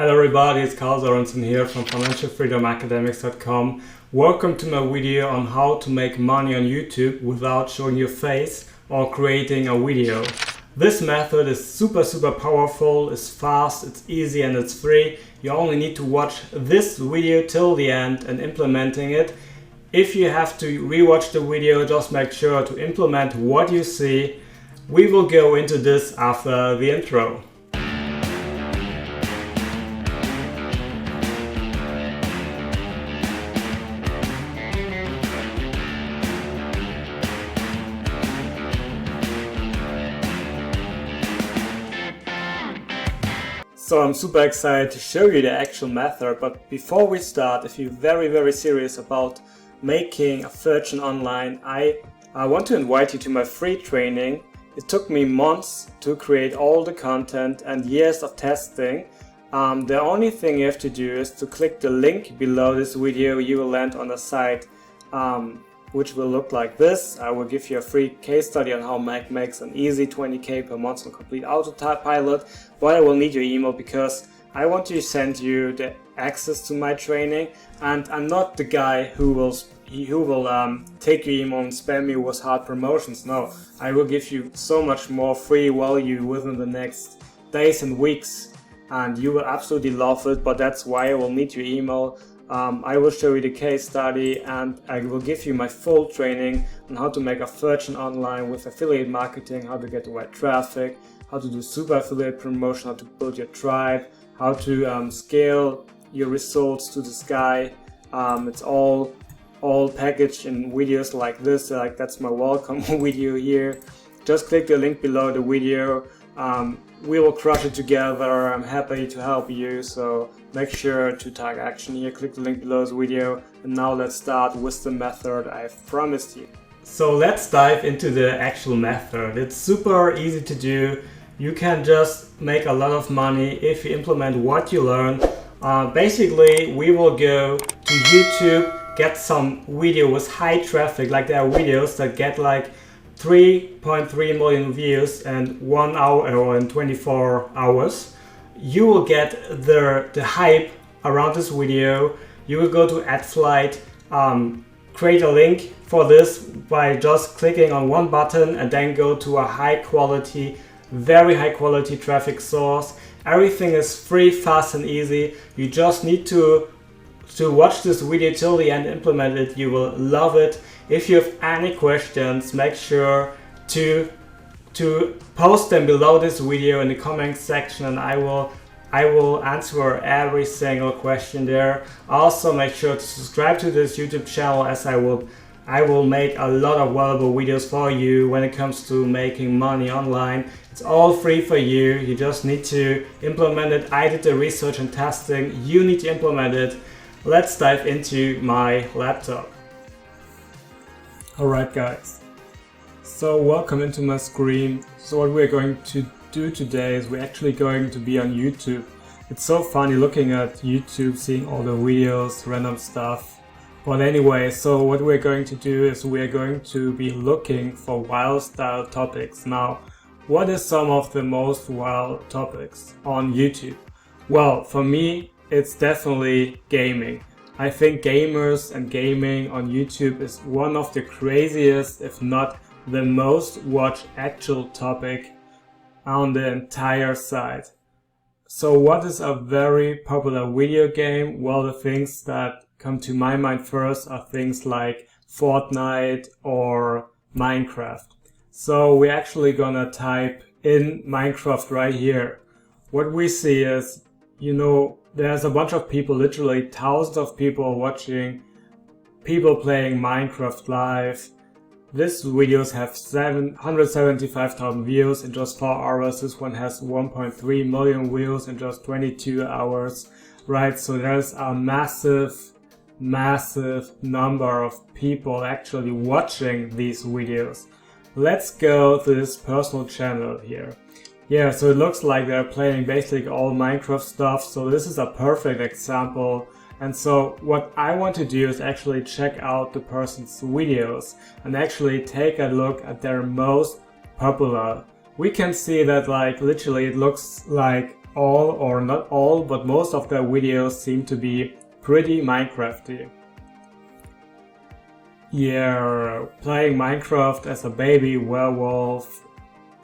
Hello everybody, it's 𝐓𝐢𝐬𝐴𝐧𝐞𝐲 here from financialfreedomacademics.com. Welcome to my video on how to make money on YouTube without showing your face or creating a video. This method is super powerful, it's fast, it's easy and it's free. You only need to watch this video till the end and implementing it. If you have to rewatch the video, just make sure to implement what you see. We will go into this after the intro. So I'm super excited to show you the actual method, but before we start, if you're very serious about making a fortune online, I want to invite you to my free training. It took me months to create all the content and years of testing. The only thing you have to do is to click the link below this video. You will land on a site which will look like this. I will give you a free case study on how Mac makes an easy 20k per month on complete autopilot, but I will need your email because I want to send you the access to my training, and I'm not the guy who will take your email and spam you with hard promotions. No, I will give you so much more free value within the next days and weeks, and you will absolutely love it, but that's why I will need your email. I will show you the case study and I will give you my full training on how to make a fortune online with affiliate marketing, how to get the right traffic, how to do super affiliate promotion, how to build your tribe, how to scale your results to the sky. It's all packaged in videos like this. Like that's my welcome video here. Just click the link below the video. We will crush it together. I'm happy to help you, so make sure to take action here. Click the link below this video, and now let's start with the method I've promised you. So let's dive into the actual method. It's super easy to do. You can just make a lot of money if you implement what you learn. Basically, we will go to YouTube, get some video with high traffic, like there are videos that get like 3.3 million views in 1 hour or in 24 hours. You will get the hype around this video. You will go to AdFlight, create a link for this by just clicking on one button and then go to a very high quality traffic source. Everything is free, fast and easy. You just need to watch this video till the end, implement it. You will love it. If you have any questions, make sure to post them below this video in the comment section, and I will answer every single question there. Also, make sure to subscribe to this YouTube channel, as I will make a lot of valuable videos for you when it comes to making money online. It's all free for you. You just need to implement it. I did the research and testing. You need to implement it. Let's dive into my laptop. Alright guys, so welcome into my screen. So what we're going to do today is we're actually going to be on YouTube. It's so funny looking at YouTube, seeing all the videos, random stuff. But anyway, so what we're going to do is we're going to be looking for wild style topics. Now, what is some of the most wild topics on YouTube? Well, for me, it's definitely gaming. I think gamers and gaming on YouTube is one of the craziest, if not the most watched actual topic on the entire site. So what is a very popular video game? Well, the things that come to my mind first are things like Fortnite or Minecraft. So we're actually gonna type in Minecraft right here. What we see is, there's a bunch of people, literally thousands of people watching people playing Minecraft live. These videos have 175,000 views in just 4 hours. This one has 1.3 million views in just 22 hours, right? So there's a massive number of people actually watching these videos. Let's go to this personal channel here. Yeah, so it looks like they're playing basically all Minecraft stuff, so this is a perfect example. And so what I want to do is actually check out the person's videos and actually take a look at their most popular. We can see that like literally it looks like all, or not all, but most of their videos seem to be pretty Minecrafty. Yeah, playing Minecraft as a baby werewolf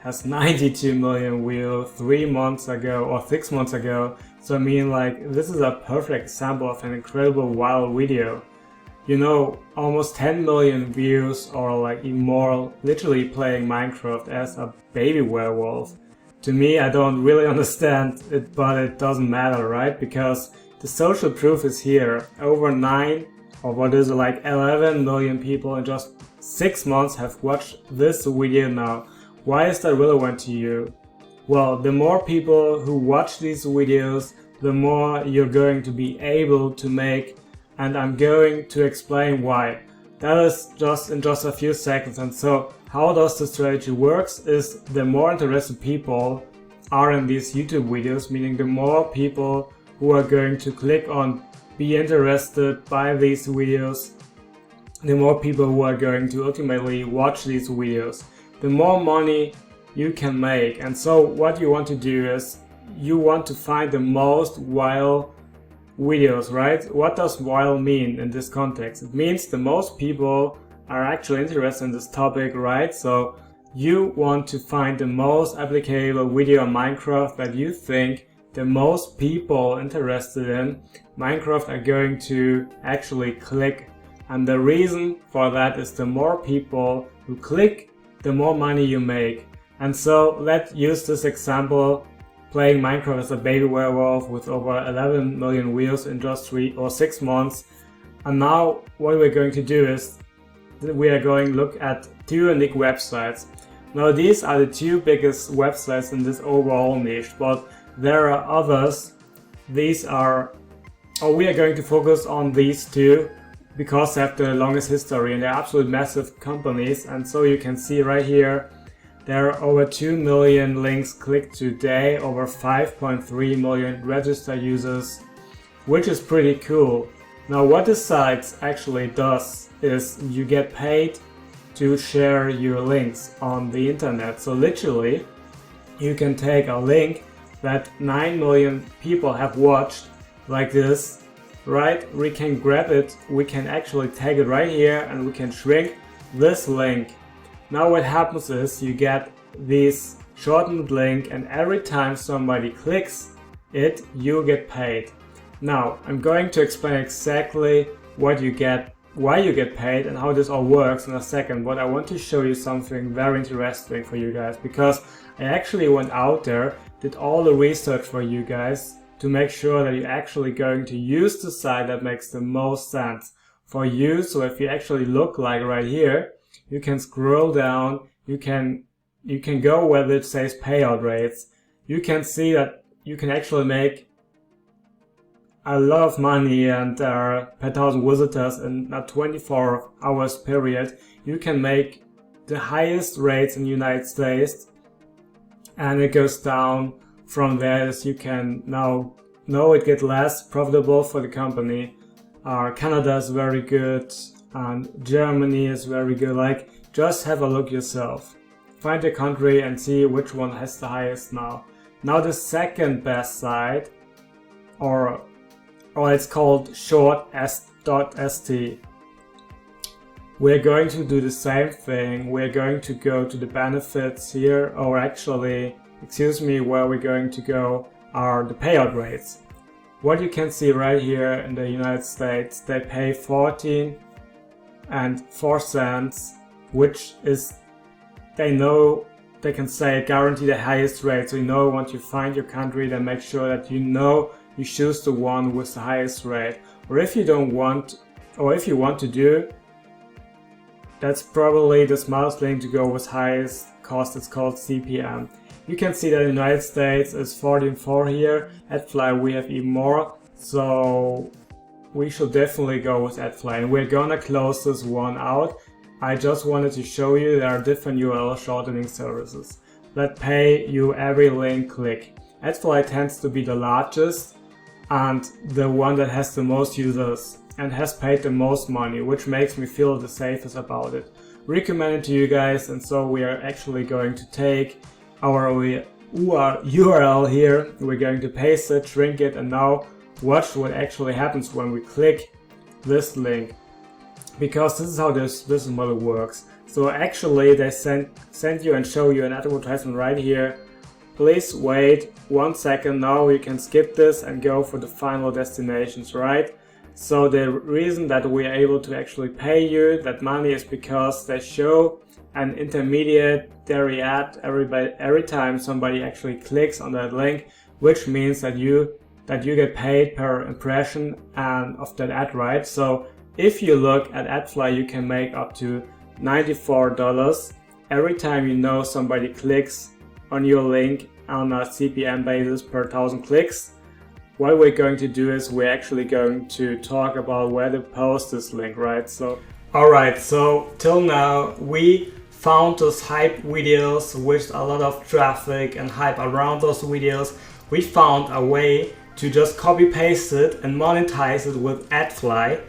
has 92 million views 3 months ago or 6 months ago. So I mean, like, this is a perfect example of an incredible wild video. You know, almost 10 million views or like even more, literally playing Minecraft as a baby werewolf. To me, I don't really understand it, but it doesn't matter, right? Because the social proof is here. Over 9 or what is it, like 11 million people in just 6 months have watched this video now. Why is that relevant to you? Well, the more people who watch these videos, the more you're going to be able to make, and I'm going to explain why. That is just in just a few seconds. And so how does the strategy works is the more interested people are in these YouTube videos, meaning the more people who are going to click on be interested by these videos, the more people who are going to ultimately watch these videos, the more money you can make. And so what you want to do is you want to find the most viral videos, right? What does viral mean in this context? It means the most people are actually interested in this topic, right? So you want to find the most applicable video on Minecraft that you think the most people interested in Minecraft are going to actually click. And the reason for that is the more people who click, the more money you make. And so let's use this example, playing Minecraft as a baby werewolf with over 11 million views in just 3 or 6 months. And now what we're going to do is we are going to look at 2 unique websites. Now these are the 2 biggest websites in this overall niche, but there are others. We are going to focus on these 2 because they have the longest history and they're absolute massive companies. And so you can see right here, there are over 2 million links clicked today, over 5.3 million registered users, which is pretty cool. Now what this site actually does is you get paid to share your links on the internet. So literally, you can take a link that 9 million people have watched like this, right? We can grab it, we can actually take it right here and we can shrink this link. Now what happens is you get this shortened link and every time somebody clicks it, you get paid. Now I'm going to explain exactly what you get, why you get paid and how this all works in a second, but I want to show you something very interesting for you guys, because I actually went out there, did all the research for you guys to make sure that you're actually going to use the site that makes the most sense for you. So if you actually look like right here, you can scroll down, you can go where it says payout rates. You can see that you can actually make a lot of money and per 1,000 visitors in a 24 hours period. You can make the highest rates in the United States, and it goes down from there as you can now know it gets less profitable for the company. Canada is very good and Germany is very good. Like, just have a look yourself. Find a country and see which one has the highest now. Now the second best site, or it's called short.st. We're going to do the same thing. We're going to go to the benefits here, or actually, where we're going to go are the payout rates. What you can see right here in the United States, they pay 14 and 4 cents, which is, they know, they can say guarantee the highest rate. So you know, once you find your country, then make sure that you know you choose the one with the highest rate. Or if you don't want, or if you want to do, that's probably the smartest thing to go with highest cost. It's called CPM. You can see that in the United States is 14.4 here. AdFly we have even more, so we should definitely go with AdFly. And we're gonna close this one out. I just wanted to show you there are different URL shortening services that pay you every link click. AdFly tends to be the largest and the one that has the most users and has paid the most money, which makes me feel the safest about it. Recommend it to you guys, and so we are actually going to take our URL here. We're going to paste it, shrink it, and now watch what actually happens when we click this link. Because this is how this business model works. So actually they send you and show you an advertisement right here. Please wait 1 second. Now you can skip this and go for the final destinations, right? So the reason that we are able to actually pay you that money is because they show an intermediary ad every time somebody actually clicks on that link, which means that you get paid per impression and of that ad, right? So if you look at AdFly, you can make up to $94 every time somebody clicks on your link on a CPM basis per 1,000 clicks. What we're going to do is we're actually going to talk about where to post this link, right? So, alright, so till now we found those hype videos with a lot of traffic and hype around those videos. We found a way to just copy paste it and monetize it with AdFly.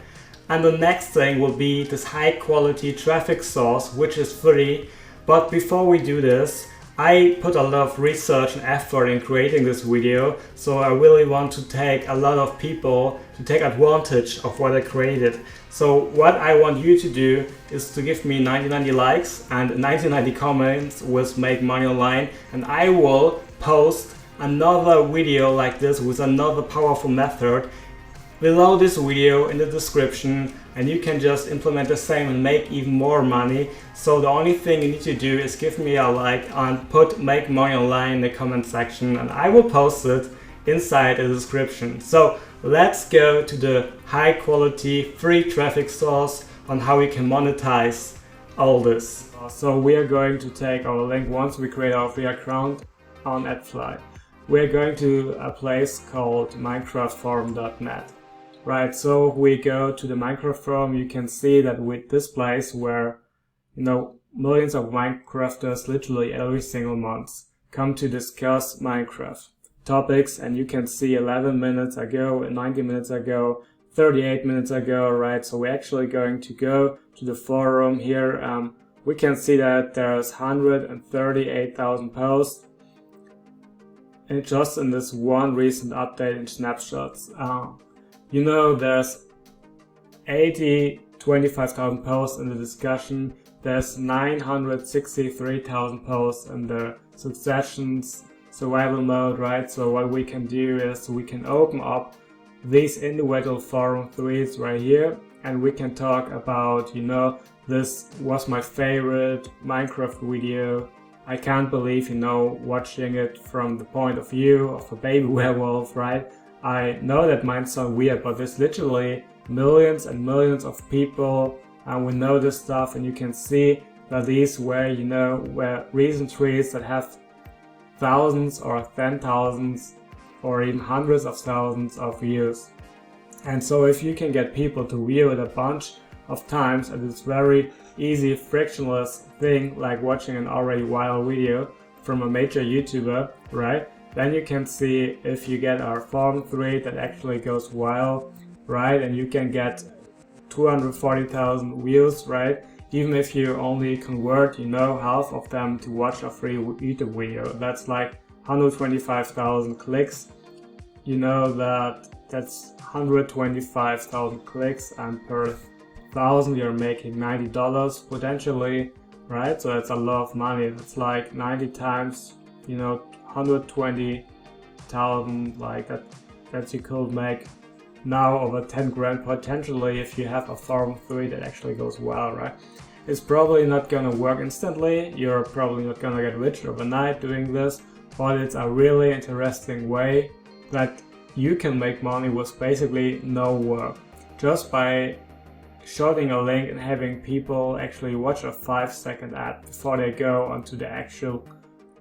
And the next thing will be this high quality traffic source, which is free. But before we do this, I put a lot of research and effort in creating this video, so I really want to take a lot of people to take advantage of what I created. So what I want you to do is to give me 90 likes and 90 comments with Make Money Online, and I will post another video like this with another powerful method below this video in the description, and you can just implement the same and make even more money. So the only thing you need to do is give me a like and put Make Money Online in the comment section, and I will post it inside the description. So let's go to the high quality free traffic source on how we can monetize all this. So we are going to take our link once we create our free account on AdFly. We're going to a place called minecraftforum.net. Right, so we go to the Minecraft forum. You can see that with this place where millions of Minecrafters literally every single month come to discuss Minecraft topics, and you can see 11 minutes ago, 90 minutes ago, 38 minutes ago, right? So we're actually going to go to the forum here. We can see that there's 138,000 posts and just in this one recent update in snapshots. There's 25,000 posts in the discussion. There's 963,000 posts in the successions survival mode, right? So what we can do is we can open up these individual forum threads right here, and we can talk about, this was my favorite Minecraft video. I can't believe, watching it from the point of view of a baby werewolf, right? I know that might sound weird, but there's literally millions and millions of people, and we know this stuff, and you can see that these were recent tweets that have thousands or 10,000s or even hundreds of thousands of views. And so if you can get people to view it a bunch of times, and it's very easy, frictionless thing like watching an already viral video from a major YouTuber, right? Then you can see if you get our forum thread that actually goes viral, right? And you can get 240,000 views, right? Even if you only convert, half of them to watch a free YouTube video. That's like 125,000 clicks. That's 125,000 clicks, and per 1,000 you're making $90 potentially, right? So that's a lot of money. It's like 90 times, 120,000 like that you could make now over 10 grand potentially if you have a forum thread that actually goes well, right? It's probably not gonna work instantly. You're probably not gonna get rich overnight doing this, but it's a really interesting way that you can make money with basically no work, just by shorting a link and having people actually watch a 5-second ad before they go onto the actual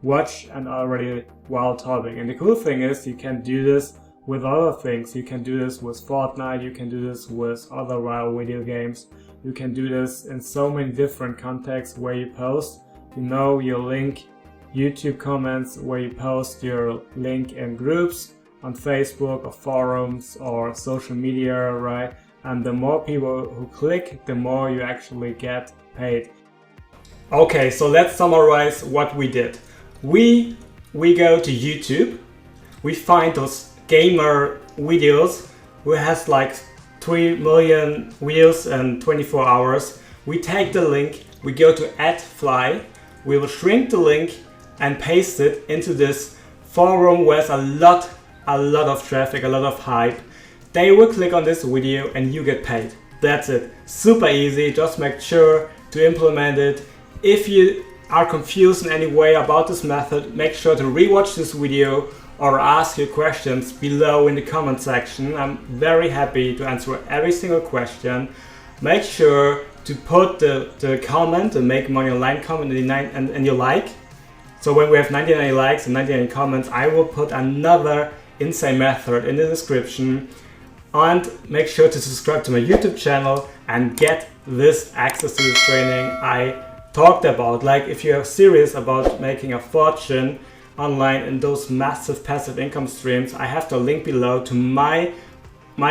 watch and already wild topic. And the cool thing is you can do this with other things. You can do this with Fortnite, you can do this with other viral video games, you can do this in so many different contexts where you post your link, YouTube comments, where you post your link in groups on Facebook or forums or social media, right? And the more people who click, the more you actually get paid. Okay, so let's summarize what we did. We we go to YouTube, we find those gamer videos who has like 3 million views in 24 hours. We take the link, we go to @fly, we will shrink the link and paste it into this forum where there's a lot of traffic, a lot of hype. They will click on this video and you get paid. That's it. Super easy, just make sure to implement it. If you are confused in any way about this method, make sure to rewatch this video or ask your questions below in the comment section. I'm very happy to answer every single question. Make sure to put the comment, the Make Money Online comment and you like. So when we have 99 likes and 99 comments, I will put another insane method in the description. And make sure to subscribe to my YouTube channel and get this access to this training I talked about. Like if you're serious about making a fortune online in those massive passive income streams, I have the link below to my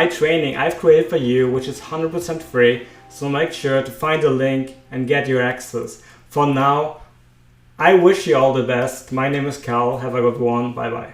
training I've created for you, which is 100% free. So make sure to find the link and get your access. For now, I wish you all the best. My name is Cal. Have a good one. Bye bye.